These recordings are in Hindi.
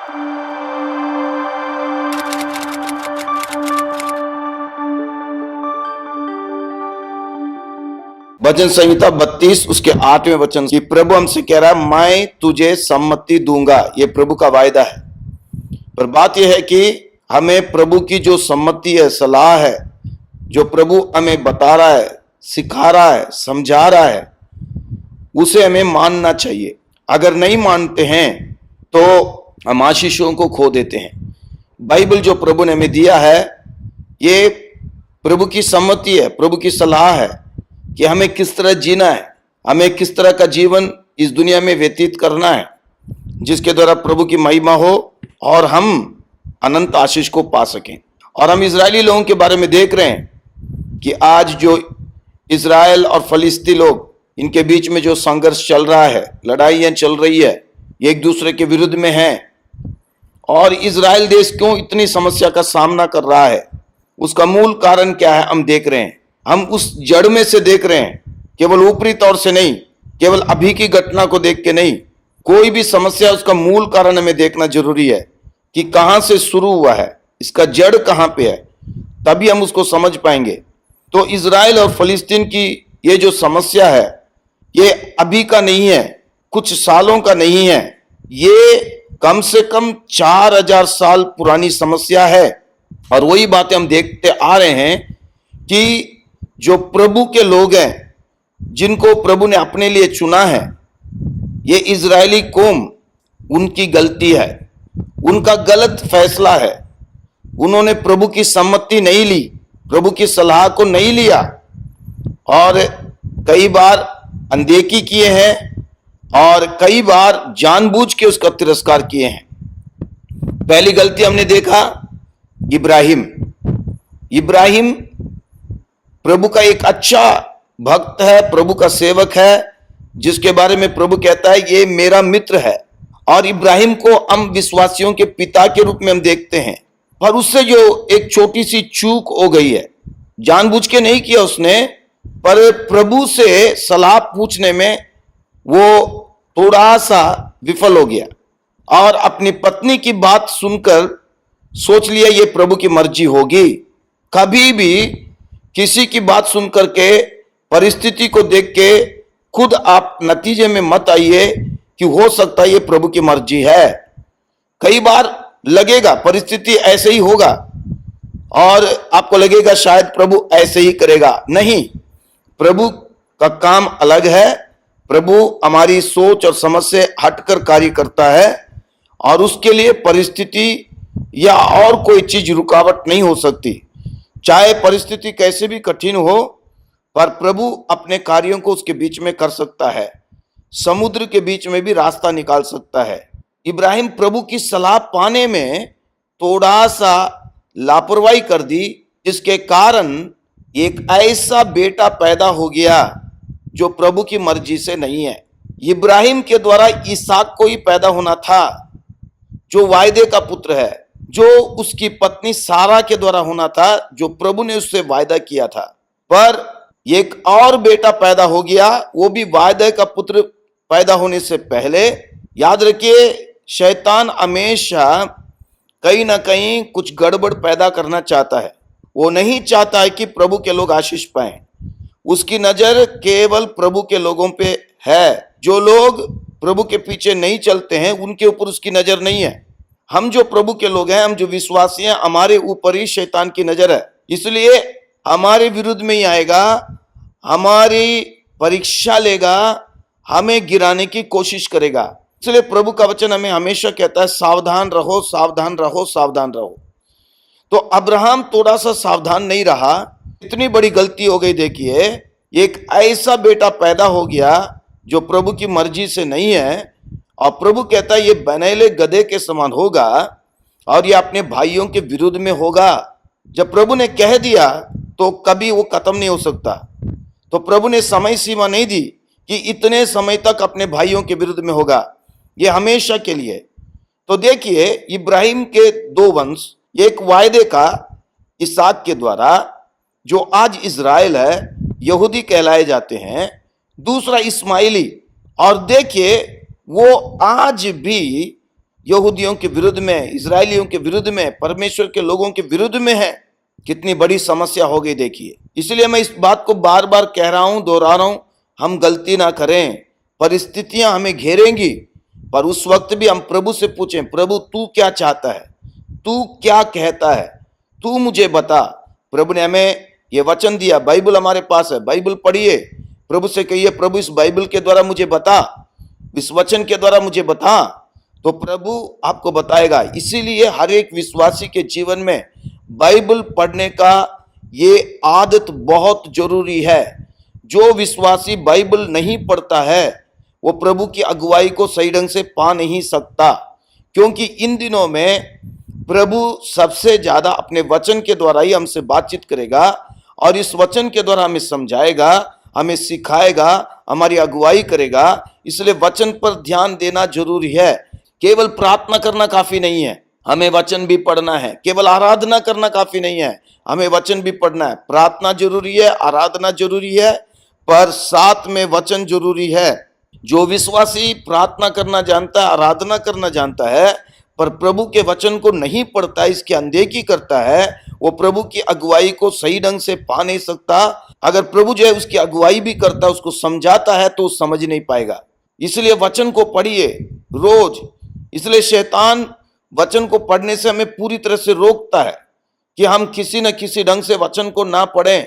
भजन संहिता 32 उसके 8वें वचन की प्रभु हमसे कह रहा है, मैं तुझे सम्मति दूंगा। ये प्रभु का वायदा है। पर बात यह है कि हमें प्रभु की जो सम्मति है, सलाह है, जो प्रभु हमें बता रहा है, सिखा रहा है, समझा रहा है, उसे हमें मानना चाहिए। अगर नहीं मानते हैं तो हम आशीषों को खो देते हैं। बाइबल जो प्रभु ने हमें दिया है, ये प्रभु की सम्मति है, प्रभु की सलाह है कि हमें किस तरह जीना है, हमें किस तरह का जीवन इस दुनिया में व्यतीत करना है, जिसके द्वारा प्रभु की महिमा हो और हम अनंत आशीष को पा सकें। और हम इजरायली लोगों के बारे में देख रहे हैं कि आज जो इजराइल और फलिस्ती लोग, इनके बीच में जो संघर्ष चल रहा है, लड़ाइयां चल रही है, ये एक दूसरे के विरुद्ध में हैं। और इजराइल देश क्यों इतनी समस्या का सामना कर रहा है, उसका मूल कारण क्या है, हम देख रहे हैं। हम उस जड़ में से देख रहे हैं, केवल ऊपरी तौर से नहीं, केवल अभी की घटना को देख के नहीं। कोई भी समस्या, उसका मूल कारण हमें देखना जरूरी है कि कहां से शुरू हुआ है, इसका जड़ कहां पे है, तभी हम उसको समझ पाएंगे। तो इजराइल और फलिस्तीन की ये जो समस्या है, ये अभी का नहीं है, कुछ सालों का नहीं है, ये कम से कम 4000 साल पुरानी समस्या है। और वही बातें हम देखते आ रहे हैं कि जो प्रभु के लोग हैं, जिनको प्रभु ने अपने लिए चुना है, ये इजरायली कौम, उनकी गलती है, उनका गलत फैसला है। उन्होंने प्रभु की सम्मति नहीं ली, प्रभु की सलाह को नहीं लिया और कई बार अनदेखी किए हैं और कई बार जानबूझ के उसका तिरस्कार किए हैं। पहली गलती हमने देखा, इब्राहिम प्रभु का एक अच्छा भक्त है, प्रभु का सेवक है, जिसके बारे में प्रभु कहता है ये मेरा मित्र है। और इब्राहिम को हम विश्वासियों के पिता के रूप में हम देखते हैं। पर उससे जो एक छोटी सी चूक हो गई है, जानबूझ के नहीं किया उसने, पर प्रभु से सलाह पूछने में वो थोड़ा सा विफल हो गया और अपनी पत्नी की बात सुनकर सोच लिया ये प्रभु की मर्जी होगी। कभी भी किसी की बात सुनकर के, परिस्थिति को देख के खुद आप नतीजे में मत आइए कि हो सकता है ये प्रभु की मर्जी है। कई बार लगेगा परिस्थिति ऐसे ही होगा और आपको लगेगा शायद प्रभु ऐसे ही करेगा। नहीं, प्रभु का काम अलग है। प्रभु हमारी सोच और समझ से हटकर कार्य करता है और उसके लिए परिस्थिति या और कोई चीज रुकावट नहीं हो सकती। चाहे परिस्थिति कैसे भी कठिन हो, पर प्रभु अपने कार्यों को उसके बीच में कर सकता है। समुद्र के बीच में भी रास्ता निकाल सकता है। इब्राहिम प्रभु की सलाह पाने में थोड़ा सा लापरवाही कर दी, जिसके कारण एक ऐसा बेटा पैदा हो गया जो प्रभु की मर्जी से नहीं है। इब्राहिम के द्वारा इसहाक को ही पैदा होना था, जो वायदे का पुत्र है, जो उसकी पत्नी सारा के द्वारा होना था, जो प्रभु ने उससे वायदा किया था। पर एक और बेटा पैदा हो गया, वो भी वायदे का पुत्र पैदा होने से पहले। याद रखिए, शैतान हमेशा कहीं ना कहीं कुछ गड़बड़ पैदा करना चाहता है। वो नहीं चाहता है कि प्रभु के लोग आशीष पाएं। उसकी नजर केवल प्रभु के लोगों पे है। जो लोग प्रभु के पीछे नहीं चलते हैं, उनके ऊपर उसकी नजर नहीं है। हम जो प्रभु के लोग हैं, हम जो विश्वासी हैं, हमारे ऊपर ही शैतान की नजर है। इसलिए हमारे विरुद्ध में ही आएगा, हमारी परीक्षा लेगा, हमें गिराने की कोशिश करेगा। इसलिए प्रभु का वचन हमें हमेशा कहता है, सावधान रहो, सावधान रहो, सावधान रहो। तो अब्राहम थोड़ा सा सावधान नहीं रहा, इतनी बड़ी गलती हो गई। देखिए, एक ऐसा बेटा पैदा हो गया जो प्रभु की मर्जी से नहीं है और प्रभु कहता है ये बनेले गधे के समान होगा और ये अपने भाइयों के विरुद्ध में होगा। जब प्रभु ने कह दिया तो कभी वो खत्म नहीं हो सकता। तो प्रभु ने समय सीमा नहीं दी कि इतने समय तक अपने भाइयों के विरुद्ध में होगा, ये हमेशा के लिए। तो देखिए, इब्राहिम के दो वंश, एक वायदे का इसहाक के द्वारा, जो आज इजराइल है, यहूदी कहलाए जाते हैं, दूसरा इस्माइली। और देखिए, वो आज भी यहूदियों के विरुद्ध में, इजरायलियों के विरुद्ध में, परमेश्वर के लोगों के विरुद्ध में है, कितनी बड़ी समस्या हो गई देखिए। इसलिए मैं इस बात को बार बार कह रहा हूं, दोहरा रहा हूं, हम गलती ना करें। परिस्थितियां हमें घेरेंगी, पर उस वक्त भी हम प्रभु से पूछें, प्रभु तू क्या चाहता है, तू क्या कहता है, तू मुझे बता। प्रभु ने हमें यह वचन दिया, बाइबल हमारे पास है, बाइबल पढ़िए, प्रभु से कहिए, प्रभु इस बाइबल के द्वारा मुझे बता, इस वचन के द्वारा मुझे बता, तो प्रभु आपको बताएगा। इसीलिए हर एक विश्वासी के जीवन में बाइबल पढ़ने का ये आदत बहुत जरूरी है। जो विश्वासी बाइबल नहीं पढ़ता है वो प्रभु की अगुवाई को सही ढंग से पा नहीं सकता, क्योंकि इन दिनों में प्रभु सबसे ज्यादा अपने वचन के द्वारा ही हमसे बातचीत करेगा, और इस वचन के द्वारा हमें समझाएगा, हमें सिखाएगा, हमारी अगुवाई करेगा। इसलिए वचन पर ध्यान देना जरूरी है। केवल प्रार्थना करना काफी नहीं है, हमें वचन भी पढ़ना है। केवल आराधना करना काफी नहीं है, हमें वचन भी पढ़ना है। प्रार्थना जरूरी है, आराधना जरूरी है, पर साथ में वचन जरूरी है। जो विश्वासी प्रार्थना करना जानता है, आराधना करना जानता है, पर प्रभु के वचन को नहीं पढ़ता, इसकी अनदेखी करता है, वो प्रभु की अगुवाई को सही ढंग से पा नहीं सकता। अगर प्रभु जो है उसकी अगुवाई भी करता है, उसको समझाता है, तो समझ नहीं पाएगा। इसलिए वचन को पढ़िए रोज। इसलिए शैतान वचन को पढ़ने से हमें पूरी तरह से रोकता है कि हम किसी न किसी ढंग से वचन को ना पढ़ें,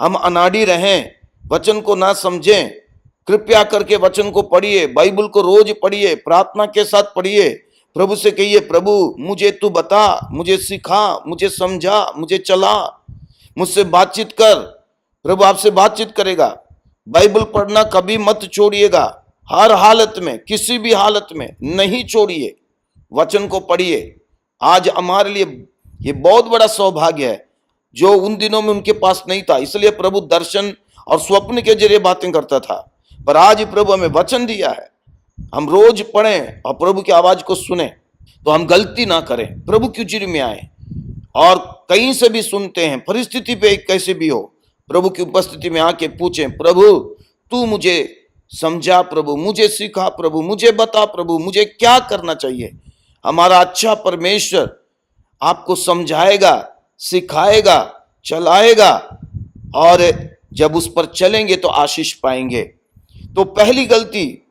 हम अनाड़ी रहें, वचन को ना समझें। कृपया करके वचन को पढ़िए, बाइबल को रोज पढ़िए, प्रार्थना के साथ पढ़िए। प्रभु से कहिए, प्रभु मुझे तू बता, मुझे सिखा, मुझे समझा, मुझे चला, मुझसे बातचीत कर। प्रभु आपसे बातचीत करेगा। बाइबल पढ़ना कभी मत छोड़िएगा, हर हालत में, किसी भी हालत में नहीं छोड़िए, वचन को पढ़िए। आज हमारे लिए ये बहुत बड़ा सौभाग्य है जो उन दिनों में उनके पास नहीं था। इसलिए प्रभु दर्शन और स्वप्न के जरिए बातें करता था, पर आज प्रभु हमें वचन दिया है, हम रोज पढ़ें और प्रभु की आवाज को सुने, तो हम गलती ना करें, प्रभु की उजिर में आए। और कहीं से भी सुनते हैं, परिस्थिति पे कैसे भी हो, प्रभु की उपस्थिति में आके पूछें, प्रभु तू मुझे समझा, प्रभु मुझे सिखा, प्रभु मुझे बता, प्रभु मुझे क्या करना चाहिए। हमारा अच्छा परमेश्वर आपको समझाएगा, सिखाएगा, चलाएगा, और जब उस पर चलेंगे तो आशीष पाएंगे। तो पहली गलती,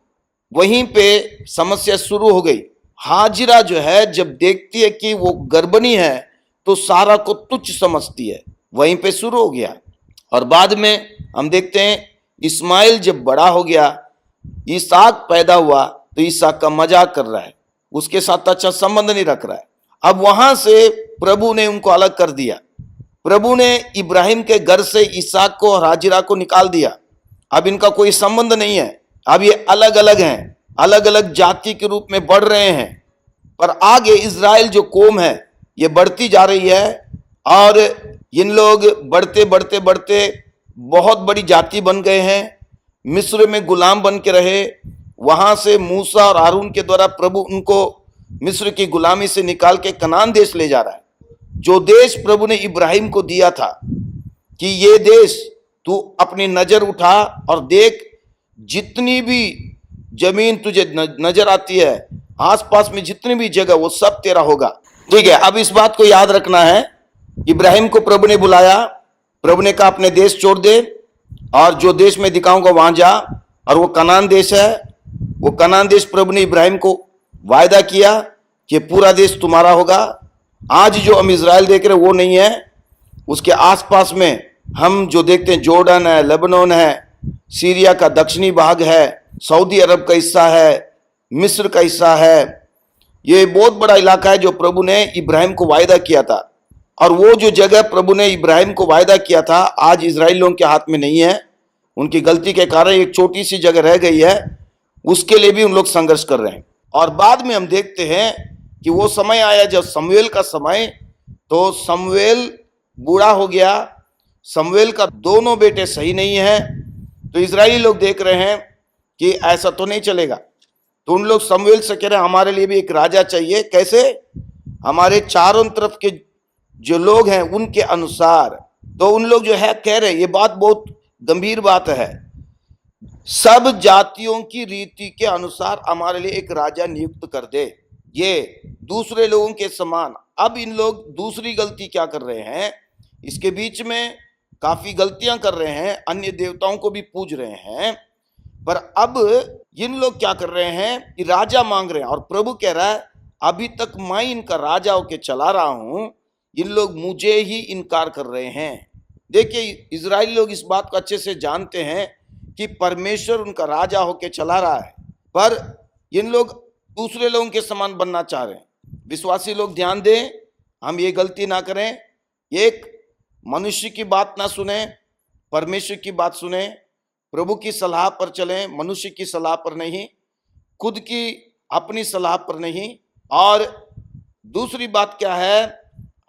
वहीं पे समस्या शुरू हो गई। हाजिरा जो है जब देखती है कि वो गर्भणी है तो सारा को तुच्छ समझती है, वहीं पे शुरू हो गया। और बाद में हम देखते हैं इस्माइल जब बड़ा हो गया, इसहाक पैदा हुआ, तो इसहाक का मजाक कर रहा है, उसके साथ अच्छा संबंध नहीं रख रहा है। अब वहां से प्रभु ने उनको अलग कर दिया। प्रभु ने इब्राहिम के घर से इसहाक को और हाजिरा को निकाल दिया। अब इनका कोई संबंध नहीं है, अब ये अलग अलग हैं, अलग अलग जाति के रूप में बढ़ रहे हैं। पर आगे इजराइल जो कौम है ये बढ़ती जा रही है, और इन लोग बढ़ते बढ़ते बढ़ते बहुत बड़ी जाति बन गए हैं। मिस्र में गुलाम बन के रहे, वहां से मूसा और हारून के द्वारा प्रभु उनको मिस्र की गुलामी से निकाल के कनान देश ले जा रहा है। जो देश प्रभु ने इब्राहिम को दिया था कि ये देश तू अपनी नजर उठा और देख, जितनी भी जमीन तुझे नजर आती है, आसपास में जितनी भी जगह, वो सब तेरा होगा। ठीक है, अब इस बात को याद रखना है। इब्राहिम को प्रभु ने बुलाया, प्रभु ने कहा अपने देश छोड़ दे और जो देश में दिखाऊंगा वहां जा, और वो कनान देश है। वो कनान देश प्रभु ने इब्राहिम को वायदा किया कि पूरा देश तुम्हारा होगा। आज जो हम इजराइल देख रहे वो नहीं है, उसके आसपास में हम जो देखते हैं जॉर्डन है, लेबनान है, सीरिया का दक्षिणी भाग है, सऊदी अरब का हिस्सा है, मिस्र का हिस्सा है। ये बहुत बड़ा इलाका है जो प्रभु ने इब्राहिम को वायदा किया था। और वो जो जगह प्रभु ने इब्राहिम को वायदा किया था आज इजराइलियों के हाथ में नहीं है। उनकी गलती के कारण एक छोटी सी जगह रह गई है, उसके लिए भी उन लोग संघर्ष कर रहे हैं। और बाद में हम देखते हैं कि वो समय आया जब शमूएल का समय, तो शमूएल बूढ़ा हो गया, शमूएल का दोनों बेटे सही नहीं है। तो इजरायली लोग देख रहे हैं कि ऐसा तो नहीं चलेगा, तो उन लोग शमूएल से कह रहे हैं हमारे लिए भी एक राजा चाहिए। कैसे? हमारे चारों तरफ के जो लोग हैं उनके अनुसार। तो उन लोग जो है कह रहे, ये बात बहुत गंभीर बात है, सब जातियों की रीति के अनुसार हमारे लिए एक राजा नियुक्त कर दे। ये दूसरे लोगों के समान। अब इन लोग दूसरी गलती क्या कर रहे हैं, इसके बीच में काफी गलतियां कर रहे हैं, अन्य देवताओं को भी पूज रहे हैं। पर अब इन लोग क्या कर रहे हैं कि राजा मांग रहे हैं, और प्रभु कह रहा है अभी तक मैं इनका राजा होके चला रहा हूं, इन लोग मुझे ही इनकार कर रहे हैं। देखिए, इजरायली लोग इस बात को अच्छे से जानते हैं कि परमेश्वर उनका राजा होके चला रहा है, पर इन लोग दूसरे लोगों के समान बनना चाह रहे हैं। विश्वासी लोग ध्यान दें, हम ये गलती ना करें, एक मनुष्य की बात ना सुने, परमेश्वर की बात सुने, प्रभु की सलाह पर चलें, मनुष्य की सलाह पर नहीं, खुद की अपनी सलाह पर नहीं। और दूसरी बात क्या है,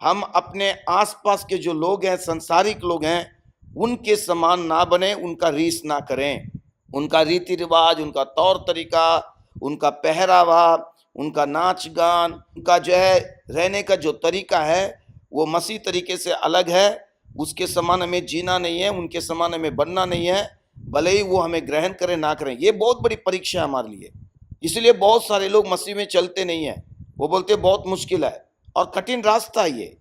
हम अपने आसपास के जो लोग हैं, सांसारिक लोग हैं, उनके समान ना बने, उनका रीस ना करें। उनका रीति रिवाज, उनका तौर तरीका, उनका पहरावा, उनका नाच गान, उनका जो है रहने का जो तरीका है वो मसीह तरीके से अलग है। उसके समान हमें जीना नहीं है, उनके समान हमें बनना नहीं है, भले ही वो हमें ग्रहण करें ना करें। ये बहुत बड़ी परीक्षा है हमारे लिए। इसलिए बहुत सारे लोग मसीह में चलते नहीं हैं, वो बोलते बहुत मुश्किल है और कठिन रास्ता है ये,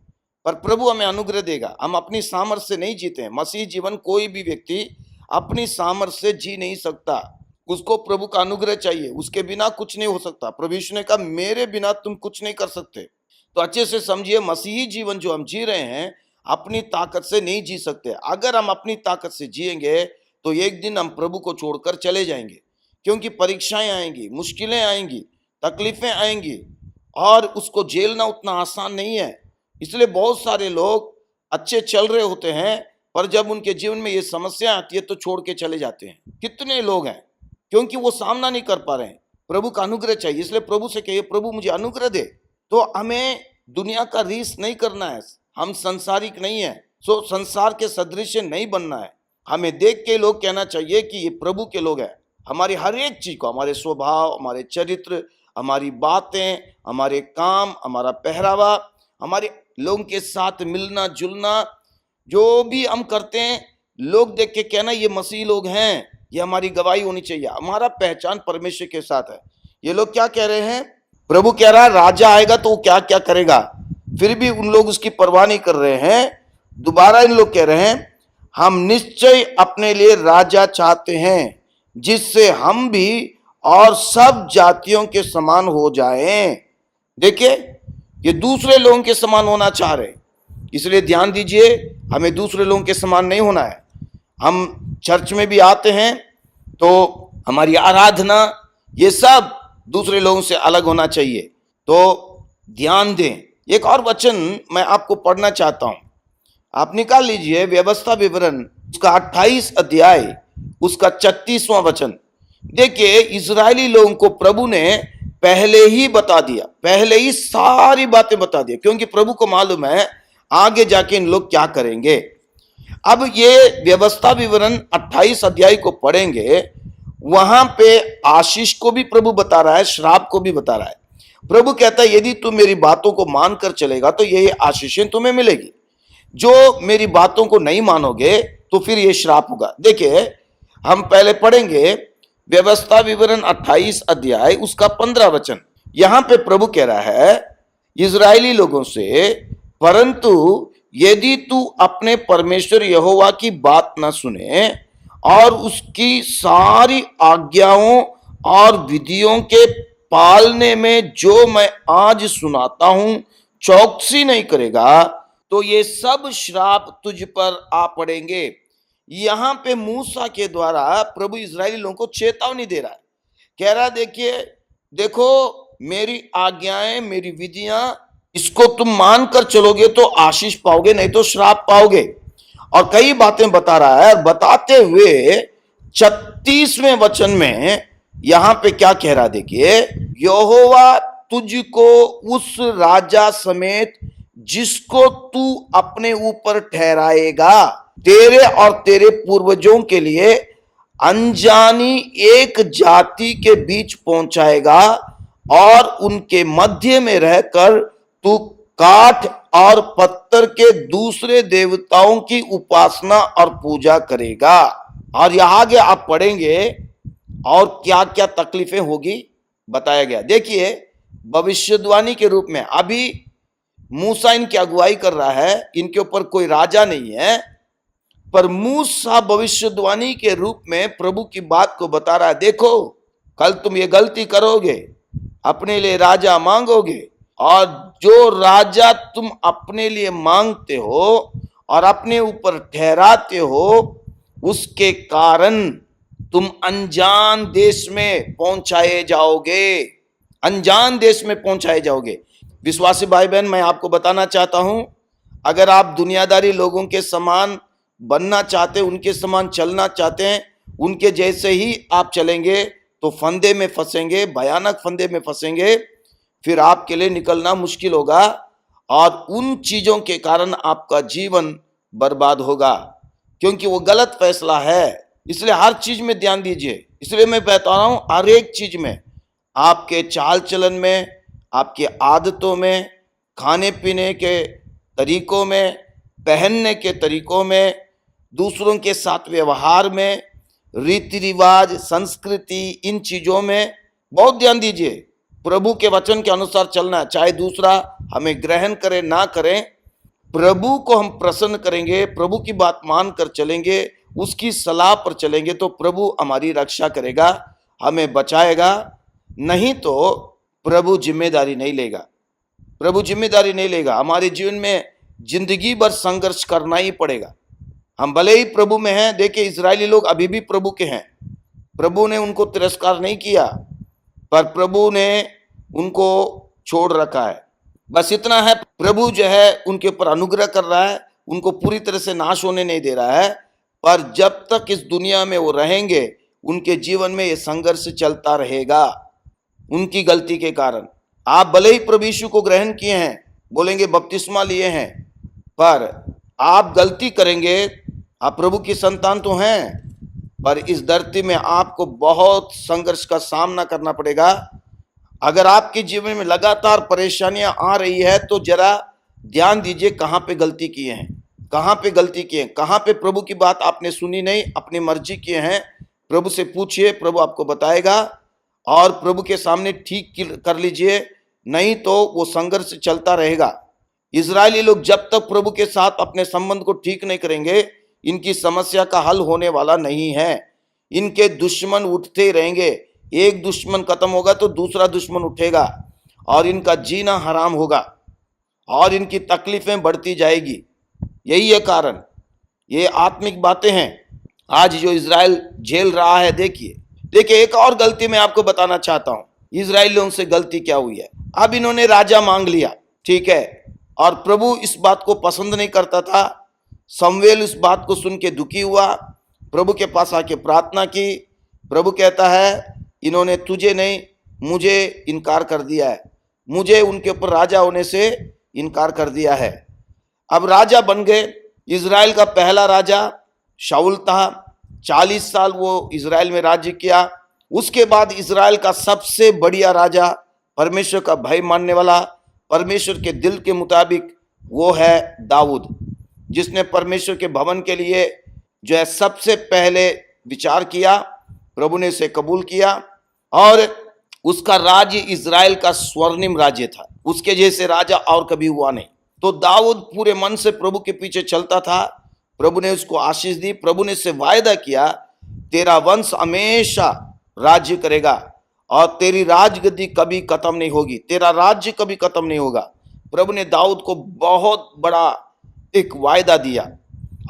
पर प्रभु हमें अनुग्रह देगा। हम अपनी सामर्थ्य से नहीं जीते हैं मसीह जीवन। कोई भी व्यक्ति अपनी सामर्थ्य से जी नहीं सकता, उसको प्रभु का अनुग्रह चाहिए, उसके बिना कुछ नहीं हो सकता। प्रभु यीशु ने कहा मेरे बिना तुम कुछ नहीं कर सकते। तो अच्छे से समझिए, मसीही जीवन जो हम जी रहे हैं अपनी ताकत से नहीं जी सकते। अगर हम अपनी ताकत से जिएंगे तो एक दिन हम प्रभु को छोड़कर चले जाएंगे, क्योंकि परीक्षाएं आएंगी, मुश्किलें आएंगी, तकलीफें आएंगी, और उसको झेलना उतना आसान नहीं है। इसलिए बहुत सारे लोग अच्छे चल रहे होते हैं, पर जब उनके जीवन में ये समस्या आती है तो छोड़ के चले जाते हैं। कितने लोग हैं, क्योंकि वो सामना नहीं कर पा रहे हैं। प्रभु का अनुग्रह चाहिए, इसलिए प्रभु से कहिए प्रभु मुझे अनुग्रह दे। तो हमें दुनिया का रीस नहीं करना है, हम संसारिक नहीं है, सो संसार के सदृश नहीं बनना है। हमें देख के लोग कहना चाहिए कि ये प्रभु के लोग हैं। हमारी हर एक चीज को, हमारे स्वभाव, हमारे चरित्र, हमारी बातें, हमारे काम, हमारा पहरावा, हमारे लोगों के साथ मिलना जुलना, जो भी हम करते हैं, लोग देख के कहना ये मसीह लोग हैं, ये हमारी गवाही होनी चाहिए। हमारा पहचान परमेश्वर के साथ है। ये लोग क्या कह रहे हैं, प्रभु कह रहा है राजा आएगा तो वो क्या क्या करेगा, फिर भी उन लोग उसकी परवाह नहीं कर रहे हैं। दोबारा इन लोग कह रहे हैं हम निश्चय अपने लिए राजा चाहते हैं, जिससे हम भी और सब जातियों के समान हो जाएं। देखिए, ये दूसरे लोगों के समान होना चाह रहे हैं। इसलिए ध्यान दीजिए, हमें दूसरे लोगों के समान नहीं होना है। हम चर्च में भी आते हैं तो हमारी आराधना, ये सब दूसरे लोगों से अलग होना चाहिए। तो ध्यान दें, एक और वचन मैं आपको पढ़ना चाहता हूं, आप निकाल लीजिए व्यवस्था विवरण उसका 28 अध्याय उसका 36वां वचन। देखिए, इजरायली लोगों को प्रभु ने पहले ही बता दिया, पहले ही सारी बातें बता दिया, क्योंकि प्रभु को मालूम है आगे जाके इन लोग क्या करेंगे। अब ये व्यवस्था विवरण 28 अध्याय को पढ़ेंगे, वहां पे आशीष को भी प्रभु बता रहा है, श्राप को भी बता रहा है। प्रभु कहता है यदि तुम मेरी बातों को मानकर चलेगा तो ये आशीषें तुम्हें मिलेगी, जो मेरी बातों को नहीं मानोगे तो फिर ये श्राप होगा। देखिए, हम पहले पढ़ेंगे व्यवस्था विवरण 28 अध्याय उसका 15 वचन। यहां पे प्रभु कह रहा है इजरायली लोगों से, परंतु यदि तू अपने परमेश्वर यहोवा की बात न सुने और उसकी सारी आज्ञाओं और विधियों के पालने में जो मैं आज सुनाता हूं चौकसी नहीं करेगा, तो ये सब श्राप तुझ पर आ पड़ेंगे। यहां पे मूसा के द्वारा प्रभु इजरायली लोगों को चेतावनी दे रहा है, कह रहा है देखिए, देखो मेरी आज्ञाएं, मेरी विधियां, इसको तुम मानकर चलोगे तो आशीष पाओगे, नहीं तो श्राप पाओगे। और कई बातें बता रहा है, और बताते हुए 36वें वचन में यहां पे क्या कह रहा, देखिए, यहोवा तुझको उस राजा समेत जिसको तू अपने ऊपर ठहराएगा, तेरे और तेरे पूर्वजों के लिए अनजानी एक जाति के बीच पहुंचाएगा, और उनके मध्य में रहकर तू काठ और पत्थर के दूसरे देवताओं की उपासना और पूजा करेगा। और यहां आगे आप पढ़ेंगे और क्या क्या तकलीफें होगी बताया गया। देखिए, भविष्यवाणी के रूप में। अभी मूसा इनकी अगुवाई कर रहा है, इनके ऊपर कोई राजा नहीं है, पर मूसा भविष्यवाणी के रूप में प्रभु की बात को बता रहा है। देखो, कल तुम ये गलती करोगे, अपने लिए राजा मांगोगे, और जो राजा तुम अपने लिए मांगते हो और अपने ऊपर ठहराते हो, उसके कारण तुम अनजान देश में पहुंचाए जाओगे, अनजान देश में पहुंचाए जाओगे। विश्वासी भाई बहन, मैं आपको बताना चाहता हूं, अगर आप दुनियादारी लोगों के समान बनना चाहते, उनके समान चलना चाहते हैं, उनके जैसे ही आप चलेंगे तो फंदे में फंसेंगे, भयानक फंदे में फंसेंगे, फिर आपके लिए निकलना मुश्किल होगा, और उन चीजों के कारण आपका जीवन बर्बाद होगा, क्योंकि वो गलत फैसला है। इसलिए हर चीज में ध्यान दीजिए। इसलिए मैं बता रहा हूं, हर एक चीज में, आपके चाल चलन में, आपकी आदतों में, खाने पीने के तरीकों में, पहनने के तरीकों में, दूसरों के साथ व्यवहार में, रीति रिवाज, संस्कृति, इन चीजों में बहुत ध्यान दीजिए। प्रभु के वचन के अनुसार चलना, चाहे दूसरा हमें ग्रहण करे ना करें, प्रभु को हम प्रसन्न करेंगे, प्रभु की बात मानकर चलेंगे, उसकी सलाह पर चलेंगे, तो प्रभु हमारी रक्षा करेगा, हमें बचाएगा। नहीं तो प्रभु जिम्मेदारी नहीं लेगा, प्रभु जिम्मेदारी नहीं लेगा। हमारे जीवन में जिंदगी भर संघर्ष करना ही पड़ेगा। हम भले ही प्रभु में हैं, देखिए इजरायली लोग अभी भी प्रभु के हैं, प्रभु ने उनको तिरस्कार नहीं किया, पर प्रभु ने उनको छोड़ रखा है। बस इतना है, प्रभु जो है उनके ऊपर अनुग्रह कर रहा है, उनको पूरी तरह से नाश होने नहीं दे रहा है, पर जब तक इस दुनिया में वो रहेंगे, उनके जीवन में ये संघर्ष चलता रहेगा, उनकी गलती के कारण। आप भले ही प्रभु यीशु को ग्रहण किए हैं, बोलेंगे बपतिस्मा लिए हैं, पर आप गलती करेंगे। आप प्रभु की संतान तो हैं, पर इस धरती में आपको बहुत संघर्ष का सामना करना पड़ेगा। अगर आपके जीवन में लगातार परेशानियां आ रही है, तो जरा ध्यान दीजिए कहां पे गलती किए हैं, कहां पे गलती किए हैं, कहां पे प्रभु की बात आपने सुनी नहीं, अपनी मर्जी किए हैं। प्रभु से पूछिए, प्रभु आपको बताएगा, और प्रभु के सामने ठीक कर लीजिए, नहीं तो वो संघर्ष चलता रहेगा। इजरायली लोग जब तक प्रभु के साथ अपने संबंध को ठीक नहीं करेंगे, इनकी समस्या का हल होने वाला नहीं है। इनके दुश्मन उठते ही रहेंगे, एक दुश्मन खत्म होगा तो दूसरा दुश्मन उठेगा, और इनका जीना हराम होगा, और इनकी तकलीफें बढ़ती जाएगी। यही है कारण, ये आत्मिक बातें हैं आज जो इजराइल झेल रहा है। देखिए एक और गलती मैं आपको बताना चाहता हूं, इजराइलियों से गलती क्या हुई है। अब इन्होंने राजा मांग लिया, ठीक है, और प्रभु इस बात को पसंद नहीं करता था। शमूएल इस बात को सुन के दुखी हुआ, प्रभु के पास आके प्रार्थना की। प्रभु कहता है, इन्होंने तुझे नहीं मुझे इनकार कर दिया है, मुझे उनके ऊपर राजा होने से इनकार कर दिया है। अब राजा बन गए। इजराइल का पहला राजा शाऊल था, 40 साल वो इजराइल में राज्य किया। उसके बाद इजराइल का सबसे बढ़िया राजा, परमेश्वर का भय मानने वाला, परमेश्वर के दिल के मुताबिक, वो है दाऊद, जिसने परमेश्वर के भवन के लिए जो है सबसे पहले विचार किया। प्रभु ने इसे कबूल किया, और उसका राज्य इजराइल का स्वर्णिम राज्य था, उसके जैसे राजा और कभी हुआ नहीं। तो दाऊद पूरे मन से प्रभु के पीछे चलता था। प्रभु ने उसको आशीष दी, प्रभु ने इससे वायदा किया, तेरा वंश हमेशा राज्य करेगा, और तेरी राजगद्दी कभी खत्म नहीं होगी, तेरा राज्य कभी खत्म नहीं होगा। प्रभु ने दाऊद को बहुत बड़ा एक वायदा दिया,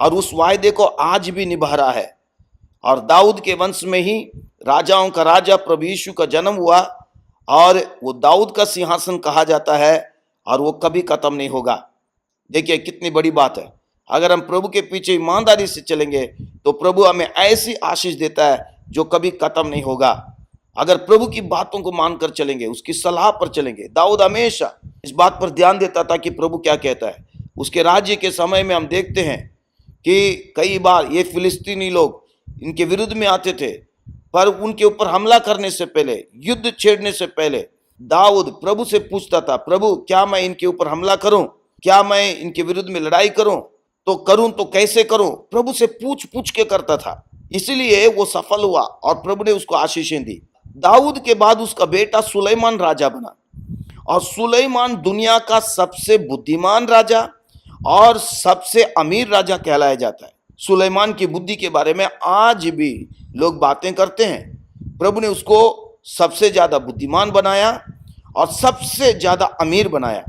और उस वायदे को आज भी निभा रहा है। और दाऊद के वंश में ही राजाओं का राजा प्रभु यीशु का जन्म हुआ, और वो दाऊद का सिंहासन कहा जाता है, और वो कभी खत्म नहीं होगा। देखिए कितनी बड़ी बात है। अगर हम प्रभु के पीछे ईमानदारी से चलेंगे, तो प्रभु हमें ऐसी आशीष देता है जो कभी खत्म नहीं होगा। अगर प्रभु की बातों को मानकर चलेंगे, उसकी सलाह पर चलेंगे। दाऊद हमेशा इस बात पर ध्यान देता था कि प्रभु क्या कहता है। उसके राज्य के समय में हम देखते हैं कि कई बार ये फिलिस्तीनी लोग इनके विरुद्ध में आते थे, पर उनके ऊपर हमला करने से पहले, युद्ध छेड़ने से पहले दाऊद प्रभु से पूछता था, प्रभु क्या मैं इनके ऊपर हमला करूं, क्या मैं इनके विरुद्ध में लड़ाई करूं तो कैसे करूं। प्रभु से पूछ पूछ के करता था, इसलिए वो सफल हुआ, और प्रभु ने उसको आशीषें दी। दाऊद के बाद उसका बेटा सुलेमान राजा बना, और सुलेमान दुनिया का सबसे बुद्धिमान राजा और सबसे अमीर राजा कहलाया जाता है। सुलेमान की बुद्धि के बारे में आज भी लोग बातें करते हैं। प्रभु ने उसको सबसे ज्यादा बुद्धिमान बनाया और सबसे ज्यादा अमीर बनाया।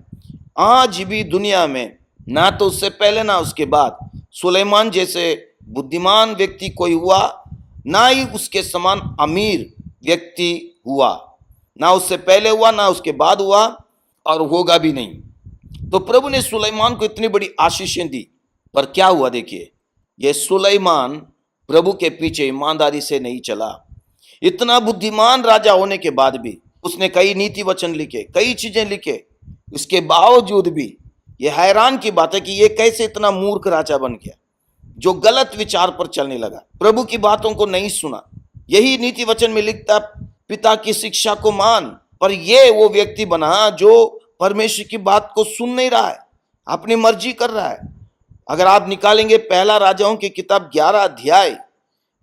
आज भी दुनिया में ना तो उससे पहले ना उसके बाद सुलेमान जैसे बुद्धिमान व्यक्ति कोई हुआ, ना ही उसके समान अमीर व्यक्ति हुआ। ना उससे पहले हुआ, ना उसके बाद हुआ, और होगा भी नहीं। तो प्रभु ने सुलेमान को इतनी बड़ी आशीषें दी, पर क्या हुआ देखिए, ये सुलेमान प्रभु के पीछे ईमानदारी से नहीं चला। इतना बुद्धिमान राजा होने के बाद भी उसने कई नीति वचन लिखे, कई चीजें लिखे, इसके बावजूद भी ये हैरान की बात है कि ये कैसे इतना मूर्ख राजा बन गया, जो गलत विचार पर चलने लगा, प्रभु की बातों को नहीं सुना। यही नीति वचन में लिखता, पिता की शिक्षा को मान, पर ये वो व्यक्ति बना जो परमेश्वर की बात को सुन नहीं रहा है, अपनी मर्जी कर रहा है। अगर आप निकालेंगे पहला राजाओं की किताब 11 अध्याय,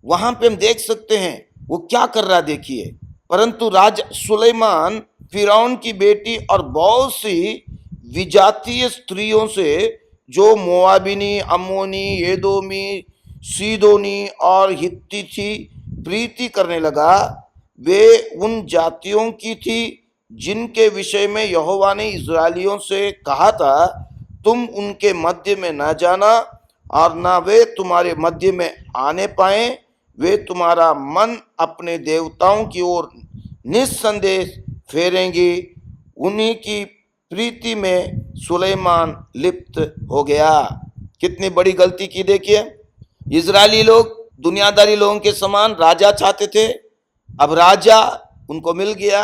वहां पे हम देख सकते हैं वो क्या कर रहा है देखिए। परंतु राजा सुलेमान फिरौन की बेटी और बहुत सी विजातीय स्त्रियों से, जो मोआबिनी, अम्मोनी, एदोमी, सीदोनी और हित्ती थी, प्रीति करने लगा। वे उन जातियों की थी जिनके विषय में यहोवा ने इस्राएलियों से कहा था, तुम उनके मध्य में न जाना और ना वे तुम्हारे मध्य में आने पाए। वे तुम्हारा मन अपने देवताओं की ओर निस्संदेह फेरेंगी। उन्हीं की प्रीति में सुलेमान लिप्त हो गया। कितनी बड़ी गलती की देखिए। इजरायली लोग दुनियादारी लोगों के समान राजा चाहते थे, अब राजा उनको मिल गया।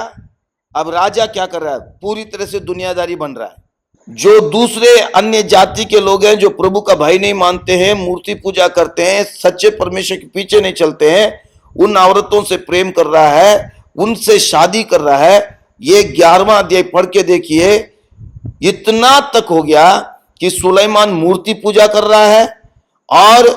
अब राजा क्या कर रहा है, पूरी तरह से दुनियादारी बन रहा है। जो दूसरे अन्य जाति के लोग हैं, जो प्रभु का भय नहीं मानते हैं, मूर्ति पूजा करते हैं, सच्चे परमेश्वर के पीछे नहीं चलते हैं, उन औरतों से प्रेम कर रहा है, उनसे शादी कर रहा है। ये 11वां अध्याय पढ़ के देखिए, इतना तक हो गया कि सुलेमान मूर्ति पूजा कर रहा है और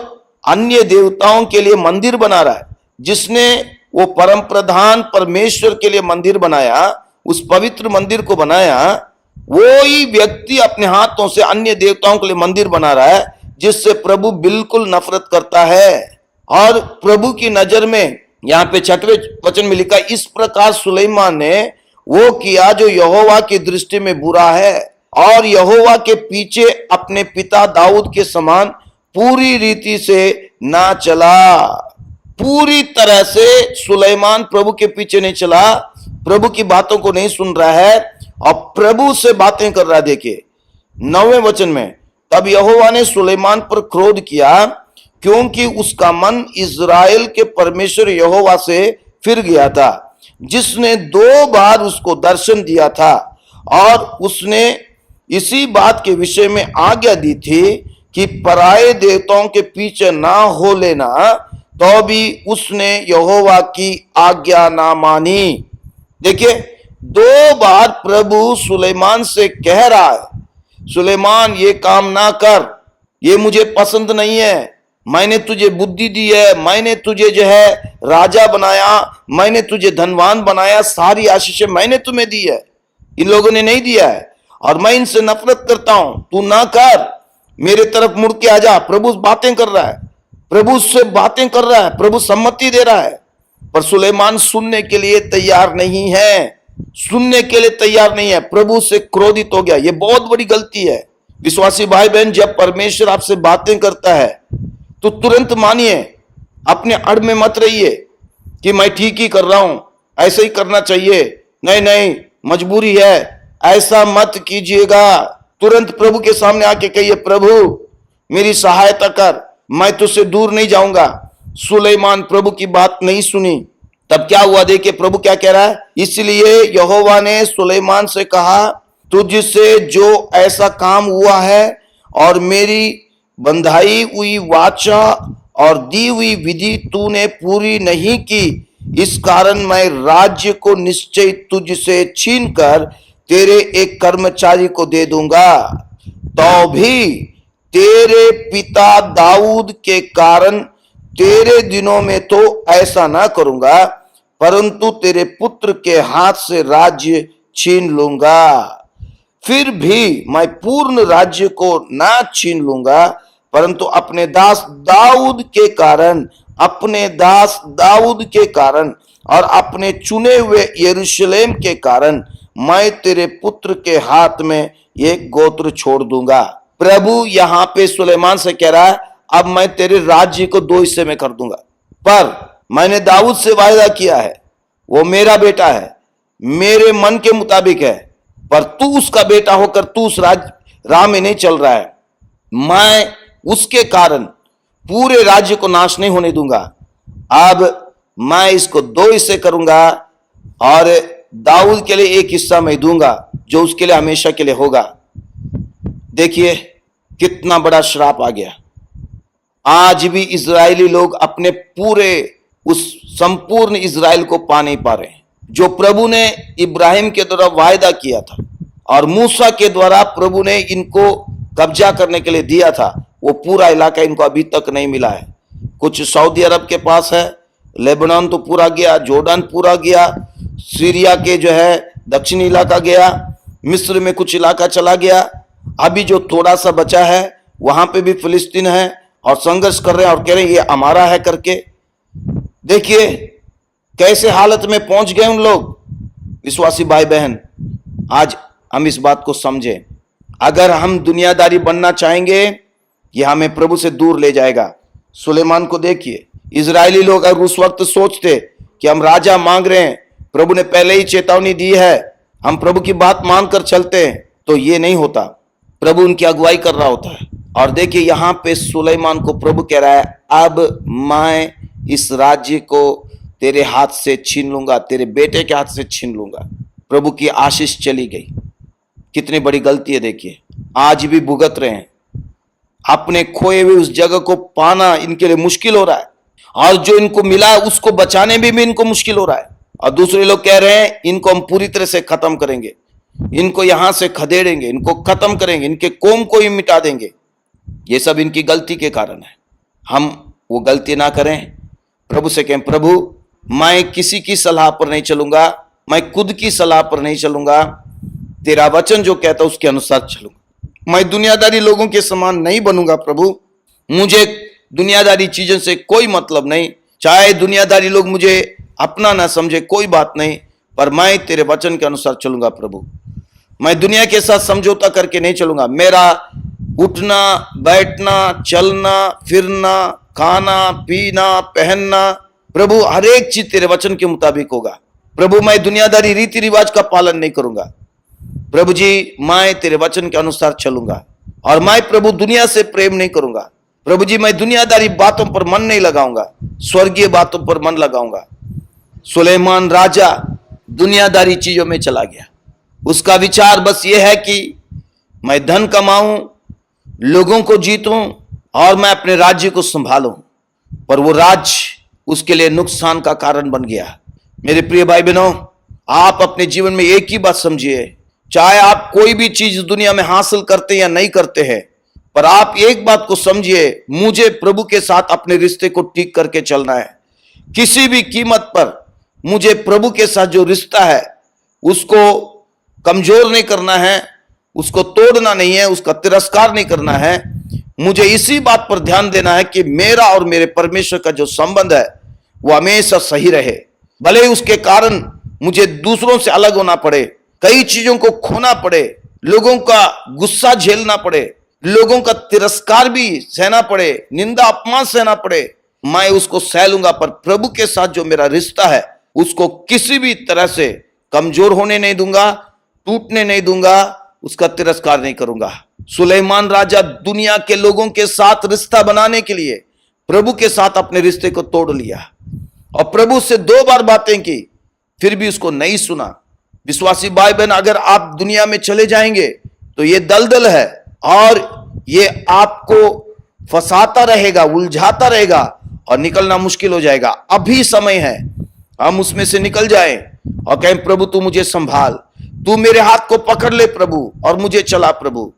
अन्य देवताओं के लिए मंदिर बना रहा है। जिसने वो परम प्रधान परमेश्वर के लिए मंदिर बनाया, उस पवित्र मंदिर को बनाया, वो ही व्यक्ति अपने हाथों से अन्य देवताओं के लिए मंदिर बना रहा है, जिससे प्रभु बिल्कुल नफरत करता है। और प्रभु की नजर में यहाँ पे 6वें वचन में लिखा, इस प्रकार सुलेमान ने वो किया जो यहोवा की दृष्टि में बुरा है, और यहोवा के पीछे अपने पिता दाऊद के समान पूरी रीति से ना चला। पूरी तरह से सुलेमान प्रभु के पीछे नहीं चला, प्रभु की बातों को नहीं सुन रहा है और प्रभु से बातें कर रहा है। देखिए 9वें वचन में, तब यहोवा ने सुलेमान पर क्रोध किया, क्योंकि उसका मन इज़राइल के परमेश्वर यहोवा से फिर गया था, जिसने 2 बार उसको दर्शन दिया था, और उसने इसी बात के विषय में आज्ञा दी थी कि पराये देवताओं के पीछे ना हो लेना, तो भी उसने यहोवा की आज्ञा ना मानी। देखिए 2 बार प्रभु सुलेमान से कह रहा है, सुलेमान ये काम ना कर, ये मुझे पसंद नहीं है, मैंने तुझे बुद्धि दी है, मैंने तुझे जो है राजा बनाया, मैंने तुझे धनवान बनाया, सारी आशीषें मैंने तुम्हें दी है, इन लोगों ने नहीं दिया है, और मैं इनसे नफरत करता हूं, तू ना कर, मेरे तरफ मुड़ के आ जा। प्रभु बातें कर रहा है, प्रभु से बातें कर रहा है, प्रभु सम्मति दे रहा है, पर सुलेमान सुनने के लिए तैयार नहीं है, सुनने के लिए तैयार नहीं है, प्रभु से क्रोधित हो गया। ये बहुत बड़ी गलती है। विश्वासी भाई बहन, जब परमेश्वर आपसे बातें करता है तो तुरंत मानिए, अपने अड़ में मत रहिए कि मैं ठीक ही कर रहा हूं, ऐसे ही करना चाहिए, नहीं नहीं मजबूरी है, ऐसा मत कीजिएगा। तुरंत प्रभु के सामने आके कहिए, प्रभु मेरी सहायता कर, मैं तुझसे दूर नहीं जाऊंगा। सुलेमान प्रभु की बात नहीं सुनी, तब क्या हुआ देखिए, प्रभु क्या कह रहा है, इसलिए यहोवा ने सुलेमान से कहा, तुझसे जो ऐसा काम हुआ है और मेरी बंधाई हुई वाचा और दी हुई विधि तूने पूरी नहीं की, इस कारण मैं राज्य को निश्चय तुझसे छीनकर तेरे एक कर्मचारी को दे दूंगा। तो भी तेरे पिता दाऊद के कारण तेरे दिनों में तो ऐसा ना करूंगा, परंतु तेरे पुत्र के हाथ से राज्य छीन लूंगा। फिर भी मैं पूर्ण राज्य को ना छीन लूंगा, परंतु अपने दास दाऊद के कारण और अपने चुने हुए यरूशलेम के कारण मैं तेरे पुत्र के हाथ में एक गोत्र छोड़ दूंगा। प्रभु यहां पे सुलेमान से कह रहा है, अब मैं तेरे राज्य को 2 हिस्से में कर दूंगा, पर मैंने दाऊद से वायदा किया है, वो मेरा बेटा है, मेरे मन के मुताबिक है, पर तू उसका बेटा होकर तू उस राह में नहीं चल रहा है। मैं उसके कारण पूरे राज्य को नाश नहीं होने दूंगा। अब मैं इसको 2 हिस्से करूंगा और दाऊद के लिए एक हिस्सा मैं दूंगा जो उसके लिए हमेशा के लिए होगा। देखिए कितना बड़ा श्राप आ गया। आज भी इजरायली लोग अपने पूरे उस संपूर्ण इजराइल को पा नहीं पा रहे हैं जो प्रभु ने इब्राहिम के द्वारा वायदा किया था और मूसा के द्वारा प्रभु ने इनको कब्जा करने के लिए दिया था। वो पूरा इलाका इनको अभी तक नहीं मिला है। कुछ सऊदी अरब के पास है, लेबनान तो पूरा गया, जॉर्डन पूरा गया, सीरिया के जो है दक्षिणी इलाका गया, मिस्र में कुछ इलाका चला गया। अभी जो थोड़ा सा बचा है वहां पे भी फिलिस्तीन है और संघर्ष कर रहे हैं और कह रहे हैं ये हमारा है करके। देखिए कैसे हालत में पहुंच गए उन लोग। विश्वासी भाई बहन, आज हम इस बात को समझें। अगर हम दुनियादारी बनना चाहेंगे ये हमें प्रभु से दूर ले जाएगा। सुलेमान को देखिए, इजरायली लोग अगर उस वक्त सोचते कि हम राजा मांग रहे हैं, प्रभु ने पहले ही चेतावनी दी है, हम प्रभु की बात मानकर चलते हैं, तो ये नहीं होता। प्रभु उनकी अगुवाई कर रहा होता है। और देखिए यहां पे सुलेमान को प्रभु कह रहा है, अब मैं इस राज्य को तेरे हाथ से छीन लूंगा, तेरे बेटे के हाथ से छीन लूंगा। प्रभु की आशीष चली गई। कितनी बड़ी गलती है। देखिए आज भी भुगत रहे हैं। अपने खोए हुए उस जगह को पाना इनके लिए मुश्किल हो रहा है और जो इनको मिला है उसको बचाने में भी इनको मुश्किल हो रहा है। और दूसरे लोग कह रहे हैं इनको हम पूरी तरह से खत्म करेंगे, इनको यहां से खदेड़ेंगे, इनको खत्म करेंगे, इनके कौम को ही मिटा देंगे। ये सब इनकी गलती के कारण है। हम वो गलती ना करें। प्रभु से कहें, प्रभु मैं किसी की सलाह पर नहीं चलूंगा, मैं खुद की सलाह पर नहीं चलूंगा, तेरा वचन जो कहता है उसके अनुसार चलूंगा। मैं दुनियादारी लोगों के समान नहीं बनूंगा। प्रभु मुझे दुनियादारी चीजों से कोई मतलब नहीं, चाहे दुनियादारी लोग मुझे अपना ना समझे कोई बात नहीं, पर मैं तेरे वचन के अनुसार चलूंगा। प्रभु मैं दुनिया के साथ समझौता करके नहीं चलूंगा। मेरा उठना बैठना चलना फिरना खाना पीना पहनना प्रभु हर एक चीज तेरे वचन के मुताबिक होगा। प्रभु मैं दुनियादारी रीति रिवाज का पालन नहीं करूंगा। प्रभु जी मैं तेरे वचन के अनुसार चलूंगा और मैं प्रभु दुनिया से प्रेम नहीं करूंगा। प्रभु जी मैं दुनियादारी बातों पर मन नहीं लगाऊंगा, स्वर्गीय बातों पर मन लगाऊंगा। सुलेमान राजा दुनियादारी चीजों में चला गया। उसका विचार बस यह है कि मैं धन कमाऊं, लोगों को जीतूं और मैं अपने राज्य को संभालूं, पर वो राज्य उसके लिए नुकसान का कारण बन गया। मेरे प्रिय भाई बहनों, आप अपने जीवन में एक ही बात समझिए, चाहे आप कोई भी चीज दुनिया में हासिल करते या नहीं करते हैं, पर आप एक बात को समझिए, मुझे प्रभु के साथ अपने रिश्ते को ठीक करके चलना है। किसी भी कीमत पर मुझे प्रभु के साथ जो रिश्ता है उसको कमजोर नहीं करना है, उसको तोड़ना नहीं है, उसका तिरस्कार नहीं करना है। मुझे इसी बात पर ध्यान देना है कि मेरा और मेरे परमेश्वर का जो संबंध है वो हमेशा सही रहे। भले ही उसके कारण मुझे दूसरों से अलग होना पड़े, कई चीजों को खोना पड़े, लोगों का गुस्सा झेलना पड़े, लोगों का तिरस्कार भी सहना पड़े, निंदा अपमान सहना पड़े, मैं उसको सह लूंगा। पर प्रभु के साथ जो मेरा रिश्ता है उसको किसी भी तरह से कमजोर होने नहीं दूंगा, टूटने नहीं दूंगा, उसका तिरस्कार नहीं करूंगा। सुलेमान राजा दुनिया के लोगों के साथ रिश्ता बनाने के लिए प्रभु के साथ अपने रिश्ते को तोड़ लिया और प्रभु से 2 बार बातें की, फिर भी उसको नहीं सुना। विश्वासी भाई बहन, अगर आप दुनिया में चले जाएंगे तो ये दलदल है और ये आपको फंसाता रहेगा, उलझाता रहेगा और निकलना मुश्किल हो जाएगा। अभी समय है हम उसमें से निकल जाएं और कहें, प्रभु तू मुझे संभाल, तू मेरे हाथ को पकड़ ले प्रभु और मुझे चला। प्रभु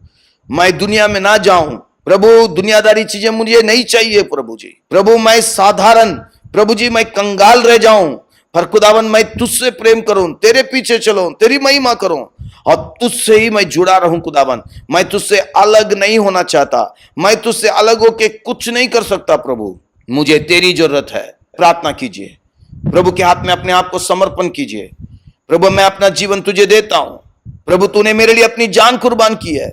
मैं दुनिया में ना जाऊं, प्रभु दुनियादारी चीजें मुझे नहीं चाहिए। प्रभु जी, प्रभु मैं साधारण, प्रभु जी मैं कंगाल रह जाऊं, पर खुदावन मैं तुझसे प्रेम करूं, तेरे पीछे चलूं, तेरी महिमा करूं और तुझसे ही मैं जुड़ा रहूं खुदावन। मैं तुझसे अलग नहीं होना चाहता, मैं तुझसे अलग होके कुछ नहीं कर सकता प्रभु, मुझे तेरी जरूरत है। प्रार्थना कीजिए, प्रभु के हाथ में अपने आप को समर्पण कीजिए। प्रभु मैं अपना जीवन तुझे देता हूं। प्रभु तूने मेरे लिए अपनी जान कुर्बान की है,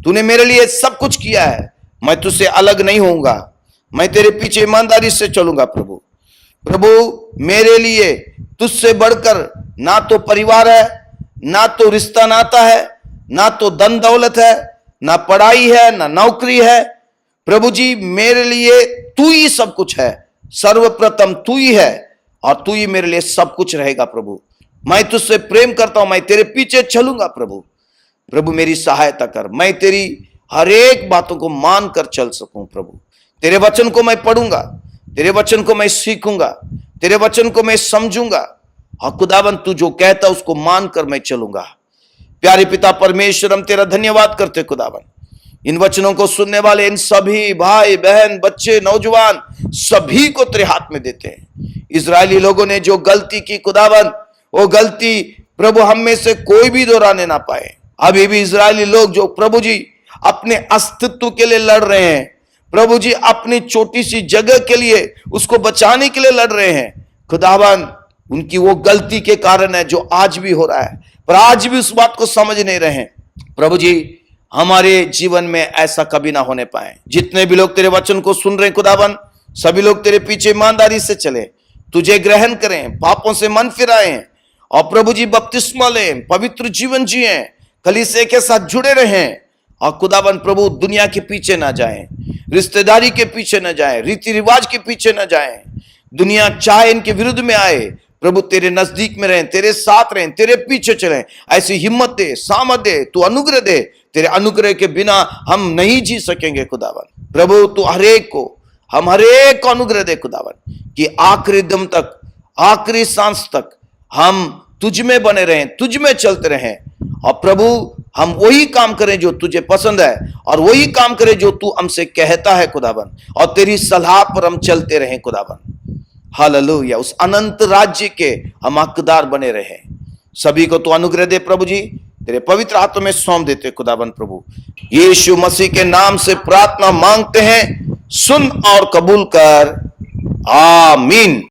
तूने मेरे लिए सब कुछ किया है, मैं तुझसे अलग नहीं होऊंगा, मैं तेरे पीछे ईमानदारी से चलूंगा प्रभु। प्रभु मेरे लिए तुझसे बढ़कर ना तो परिवार है, ना तो रिश्ता नाता है, ना तो धन दौलत है, ना पढ़ाई है, ना नौकरी है। प्रभु जी मेरे लिए तू ही सब कुछ है, सर्वप्रथम तू ही है और तू ही मेरे लिए सब कुछ रहेगा प्रभु। मैं तुझसे प्रेम करता हूं, मैं तेरे पीछे चलूंगा प्रभु। प्रभु मेरी सहायता कर, मैं तेरी हर एक बातों को मान कर चल सकूं प्रभु। तेरे वचन को मैं पढ़ूंगा, तेरे वचन को मैं सीखूंगा, तेरे वचन को मैं समझूंगा और खुदावन तू जो कहता उसको मानकर मैं चलूंगा। प्यारे पिता परमेश्वर, हम तेरा धन्यवाद करते खुदावन, इन वचनों को सुनने वाले इन सभी भाई बहन बच्चे नौजवान सभी को तेरे हाथ में देते हैं। इजरायली लोगों ने जो गलती की खुदावन, वो गलती प्रभु हम में से कोई भी दोहराने ना पाए। अभी भी इजरायली लोग जो प्रभु जी अपने अस्तित्व के लिए लड़ रहे हैं, प्रभु जी अपनी छोटी सी जगह के लिए उसको बचाने के लिए लड़ रहे हैं खुदावन, उनकी वो गलती के कारण है जो आज भी हो रहा है, पर आज भी उस बात को समझ नहीं रहे हैं। प्रभु जी हमारे जीवन में ऐसा कभी ना होने पाए। जितने भी लोग तेरे वचन को सुन रहे हैं खुदावन, सभी लोग तेरे पीछे ईमानदारी से चले, तुझे ग्रहण करें, पापों से मन फिराएं और प्रभु जी बपतिस्मा लें, पवित्र जीवन जिएं, कलीसिया के साथ जुड़े रहें और खुदावन प्रभु दुनिया के पीछे ना जाएं, रिश्तेदारी के पीछे ना जाएं, रीति रिवाज के पीछे ना जाएं। दुनिया चाहे इनके विरुद्ध में आए, प्रभु तेरे नजदीक में रहें, तेरे साथ रहें, तेरे पीछे चलें। ऐसी हिम्मत दे, सामर्थ दे, तू अनुग्रह दे। तेरे अनुग्रह के बिना हम नहीं जी सकेंगे खुदावन। प्रभु तू हरेक को, हम हरेक को अनुग्रह दे खुदावन, कि आखिरी दम तक, आखिरी सांस तक हम तुझ में बने रहें, तुझ में चलते रहें और प्रभु हम वही काम करें जो तुझे पसंद है और वही काम करें जो तू हमसे कहता है खुदावन, और तेरी सलाह पर हम चलते रहें खुदावन। हालेलुया। उस अनंत राज्य के हम हकदार बने रहें। सभी को तू अनुग्रह दे प्रभु जी, तेरे पवित्र हाथों में सौंप देते खुदावन प्रभु। यीशु मसीह के नाम से प्रार्थना मांगते हैं, सुन और कबूल कर, आमीन।